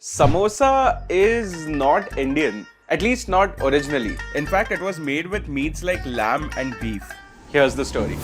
Samosa is not Indian, at least not originally. In fact, it was made with meats like lamb and beef. Here's the story.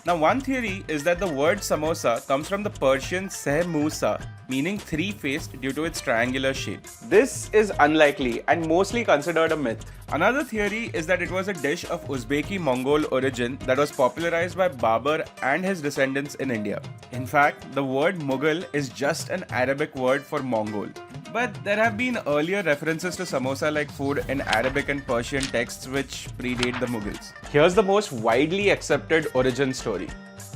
Now, one theory is that the word samosa comes from the Persian Samosa, meaning three-faced due to its triangular shape. This is unlikely and mostly considered a myth. Another theory is that it was a dish of Uzbeki-Mongol origin that was popularized by Babur and his descendants in India. In fact, the word Mughal is just an Arabic word for Mongol. But there have been earlier references to samosa like food in Arabic and Persian texts which predate the Mughals. Here's the most widely accepted origin story.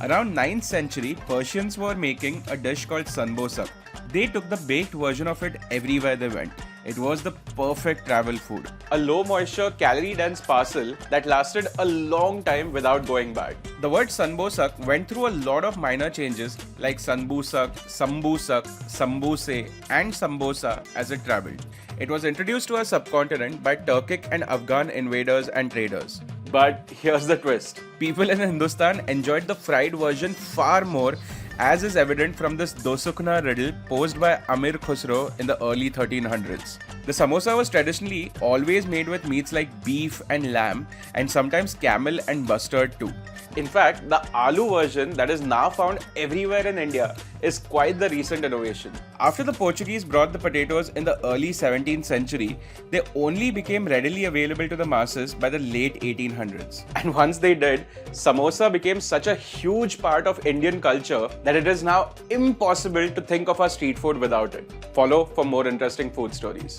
Around 9th century, Persians were making a dish called Samosa. They took the baked version of it everywhere they went. It was the perfect travel food. A low moisture, calorie dense parcel that lasted a long time without going bad. The word Sanbosak went through a lot of minor changes like Sanbusak, Sambusak, Sambuse and Sambosa as it traveled. It was introduced to our subcontinent by Turkic and Afghan invaders and traders. But here's the twist. People in Hindustan enjoyed the fried version far more, as is evident from this Dosukna riddle posed by Amir Khusro in the early 1300s. The samosa was traditionally always made with meats like beef and lamb, and sometimes camel and mustard too. In fact, the aloo version that is now found everywhere in India is quite the recent innovation. After the Portuguese brought the potatoes in the early 17th century, they only became readily available to the masses by the late 1800s. And once they did, samosa became such a huge part of Indian culture that it is now impossible to think of our street food without it. Follow for more interesting food stories.